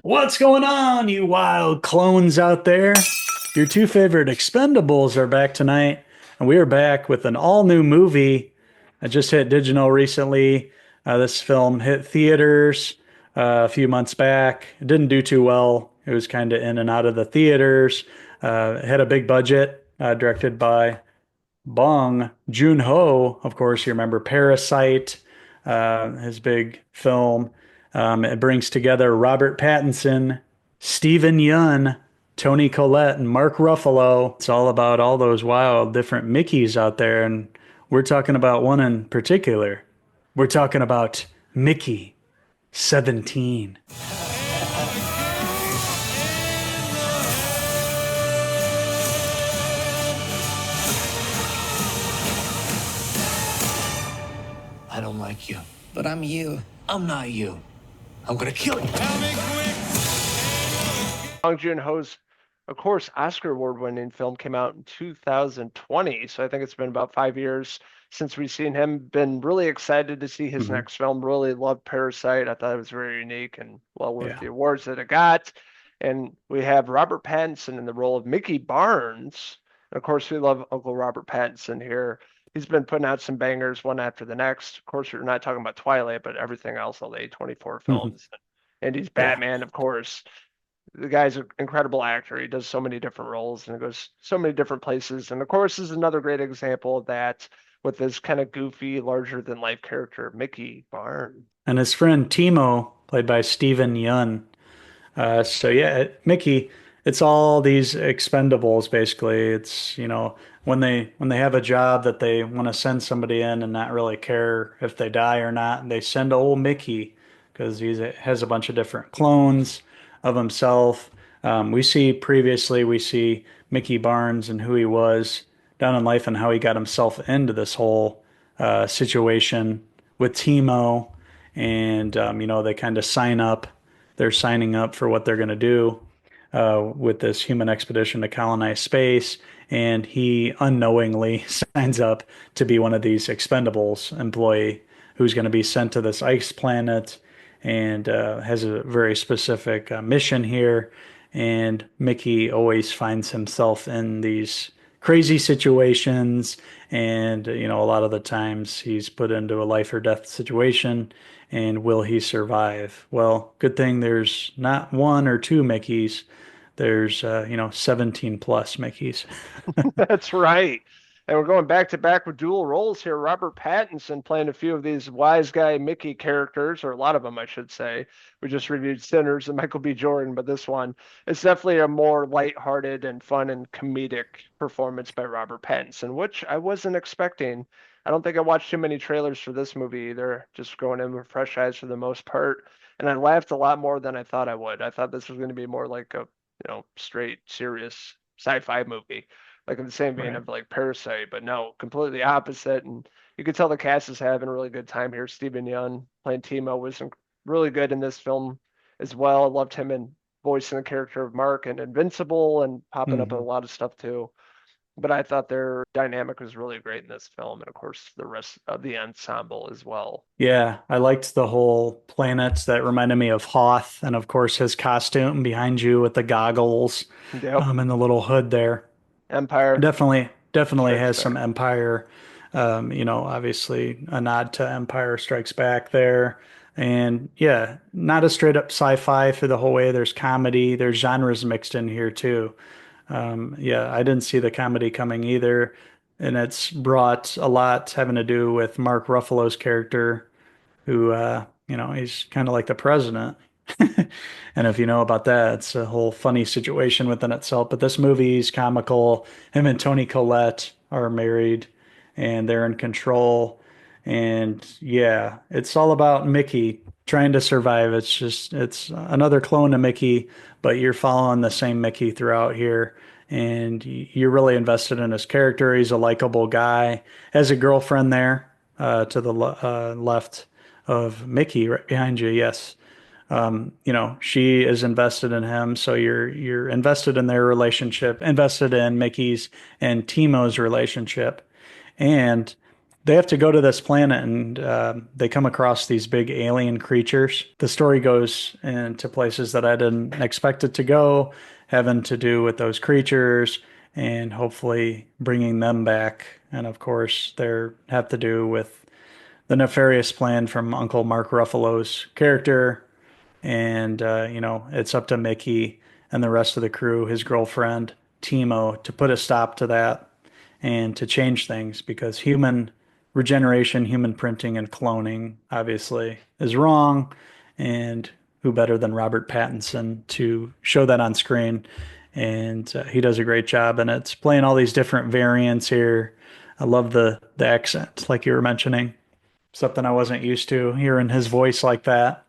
What's going on, you wild clones out there? Your two favorite expendables are back tonight, and we are back with an all new movie. I just hit digital recently. This film hit theaters a few months back. It didn't do too well. It was kind of in and out of the theaters. It had a big budget, directed by Bong Joon-ho. Of course, you remember Parasite, his big film. It brings together Robert Pattinson, Stephen Yun, Tony Collette, and Mark Ruffalo. It's all about all those wild different Mickeys out there, and we're talking about one in particular. We're talking about Mickey 17. I don't like you, but I'm you. I'm not you. I'm gonna kill you. Bong Joon-ho's, of course, Oscar award-winning film came out in 2020, so I think it's been about 5 years since we've seen him. Been really excited to see his Mm-hmm. next film. Really loved Parasite. I thought it was very unique and well worth Yeah. the awards that it got. And we have Robert Pattinson in the role of Mickey Barnes. And of course, we love Uncle Robert Pattinson here. He's been putting out some bangers one after the next. Of course, we're not talking about Twilight, but everything else, all the A24 films. And he's Yeah. Batman, of course. The guy's an incredible actor. He does so many different roles and it goes so many different places. And of course, is another great example of that with this kind of goofy, larger than life character, Mickey Barnes. And his friend Timo, played by Stephen Yun. So yeah, Mickey, it's all these expendables basically. It's, when they have a job that they want to send somebody in and not really care if they die or not, they send old Mickey because he has a bunch of different clones of himself. We see Mickey Barnes and who he was down in life and how he got himself into this whole situation with Timo, and they kind of they're signing up for what they're going to do with this human expedition to colonize space. And he unknowingly signs up to be one of these expendables employee who's going to be sent to this ice planet and has a very specific mission here. And Mickey always finds himself in these crazy situations. And, a lot of the times he's put into a life or death situation. And will he survive? Well, good thing there's not one or two Mickeys. There's, 17 plus Mickeys. That's right. And we're going back to back with dual roles here. Robert Pattinson playing a few of these wise guy Mickey characters, or a lot of them, I should say. We just reviewed Sinners and Michael B. Jordan, but this one is definitely a more lighthearted and fun and comedic performance by Robert Pattinson, which I wasn't expecting. I don't think I watched too many trailers for this movie either, just going in with fresh eyes for the most part. And I laughed a lot more than I thought I would. I thought this was going to be more like a, straight, serious sci-fi movie like in the same vein Right. of like Parasite, but no, completely opposite. And you could tell the cast is having a really good time here. Stephen Young playing Timo was really good in this film as well. I loved him in voicing the character of Mark and Invincible and popping up in a Hmm. lot of stuff too. But I thought their dynamic was really great in this film, and of course the rest of the ensemble as well. Yeah, I liked the whole planets that reminded me of Hoth, and of course his costume behind you with the goggles, Yep, and the little hood there. Empire Definitely Strikes has some Back. Empire, obviously a nod to Empire Strikes Back there. And yeah, not a straight up sci-fi for the whole way. There's comedy, there's genres mixed in here too. Yeah, I didn't see the comedy coming either. And it's brought a lot having to do with Mark Ruffalo's character, who, he's kind of like the president. And if you know about that, it's a whole funny situation within itself. But this movie's comical. Him and Tony Collette are married and they're in control. And yeah, it's all about Mickey trying to survive. It's another clone of Mickey, but you're following the same Mickey throughout here. And you're really invested in his character. He's a likable guy. Has a girlfriend there to the left of Mickey, right behind you. Yes, she is invested in him, so you're invested in their relationship, invested in Mickey's and Timo's relationship, and they have to go to this planet and they come across these big alien creatures. The story goes into places that I didn't expect it to go, having to do with those creatures and hopefully bringing them back. And of course, they have to do with the nefarious plan from Uncle Mark Ruffalo's character. And, it's up to Mickey and the rest of the crew, his girlfriend, Timo, to put a stop to that and to change things because human regeneration, human printing, and cloning obviously is wrong. And who better than Robert Pattinson to show that on screen? And he does a great job, and it's playing all these different variants here. I love the accent, like you were mentioning, something I wasn't used to hearing his voice like that.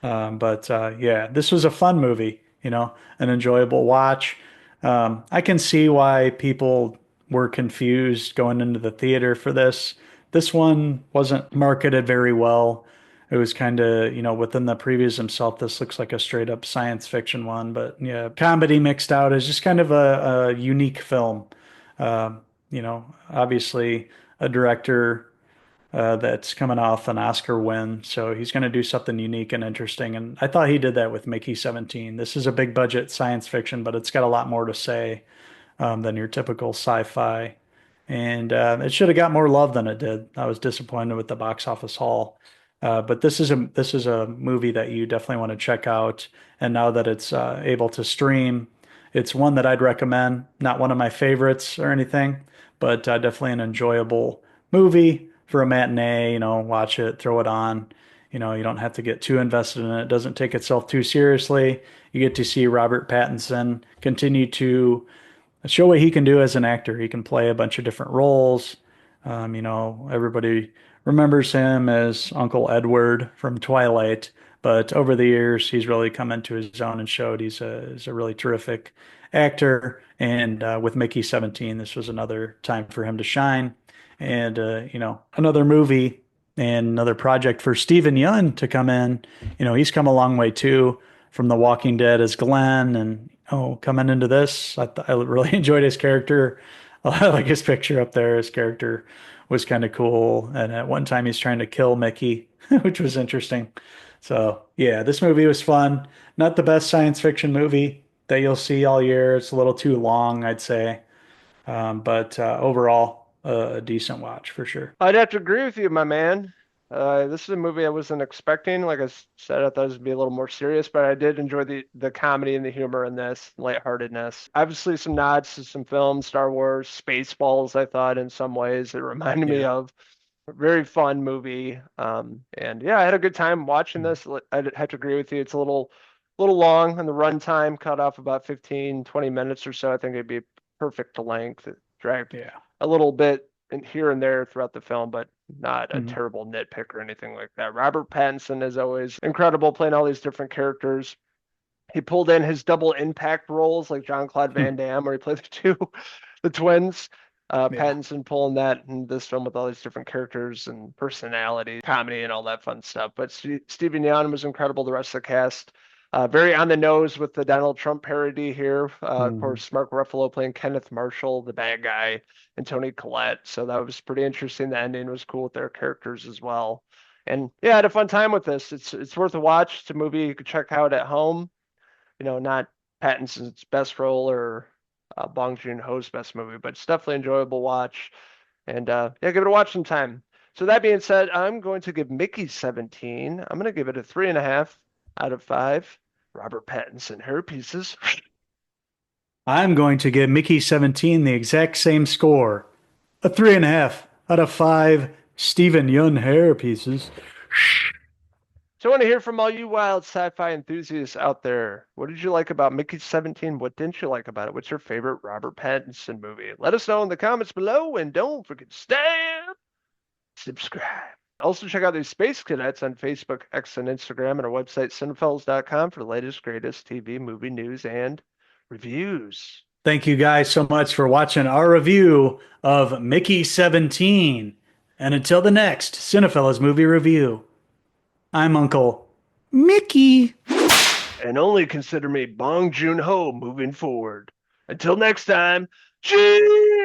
But yeah, this was a fun movie, an enjoyable watch. I can see why people were confused going into the theater for this. This one wasn't marketed very well. It was kind of, within the previews himself, this looks like a straight up science fiction one. But yeah, comedy mixed out is just kind of a unique film. Obviously, a director that's coming off an Oscar win. So he's going to do something unique and interesting. And I thought he did that with Mickey 17. This is a big budget science fiction, but it's got a lot more to say than your typical sci-fi. And it should have got more love than it did. I was disappointed with the box office haul. But this is a movie that you definitely want to check out. And now that it's able to stream, it's one that I'd recommend. Not one of my favorites or anything, but definitely an enjoyable movie for a matinee. Watch it, throw it on. You don't have to get too invested in it. It doesn't take itself too seriously. You get to see Robert Pattinson continue to show what he can do as an actor. He can play a bunch of different roles. Everybody remembers him as Uncle Edward from Twilight, but over the years, he's really come into his own and showed he's a really terrific actor. And with Mickey 17, this was another time for him to shine. And, another movie and another project for Stephen Yeun to come in. He's come a long way too from The Walking Dead as Glenn, and coming into this, I really enjoyed his character. I like his picture up there. His character was kind of cool, and at one time he's trying to kill Mickey, which was interesting. So yeah, this movie was fun. Not the best science fiction movie that you'll see all year. It's a little too long, I'd say, but overall, a decent watch for sure. I'd have to agree with you, my man. This is a movie I wasn't expecting. Like I said, I thought it would be a little more serious, but I did enjoy the comedy and the humor in this, lightheartedness. Obviously, some nods to some films, Star Wars, Spaceballs. I thought in some ways it reminded me Yeah. of a very fun movie. And yeah, I had a good time watching this. I'd have to agree with you. It's a little long on the runtime, cut off about 15, 20 minutes or so. I think it'd be perfect length. It dragged Yeah. a little bit in here and there throughout the film, but not a Mhm. terrible nitpick or anything like that. Robert Pattinson is always incredible playing all these different characters. He pulled in his double impact roles like Jean-Claude Van Damme, where he played the twins. Yeah. Pattinson pulling that in this film with all these different characters and personality, comedy, and all that fun stuff. But Stephen Yeun was incredible. The rest of the cast, very on the nose with the Donald Trump parody here. Of Mhm. course, Mark Ruffalo playing Kenneth Marshall, the bad guy, and Toni Collette. So that was pretty interesting. The ending was cool with their characters as well. And yeah, I had a fun time with this. It's worth a watch. It's a movie you could check out at home. Not Pattinson's best role or Bong Joon-ho's best movie, but it's definitely enjoyable watch. And yeah, give it a watch sometime. So that being said, I'm going to give Mickey 17. I'm going to give it a 3.5 out of 5. Robert Pattinson hair pieces. I'm going to give Mickey 17 the exact same score. A 3.5 out of 5 Stephen Yun hair pieces. So I want to hear from all you wild sci-fi enthusiasts out there. What did you like about Mickey 17? What didn't you like about it? What's your favorite Robert Pattinson movie? Let us know in the comments below, and don't forget to stamp, subscribe. Also, check out these Space Cadets on Facebook, X, and Instagram, and our website, Cinephellas.com, for the latest, greatest TV, movie news, and reviews. Thank you guys so much for watching our review of Mickey 17. And until the next Cinephellas movie review, I'm Uncle Mickey. And only consider me Bong Joon-ho moving forward. Until next time, cheers!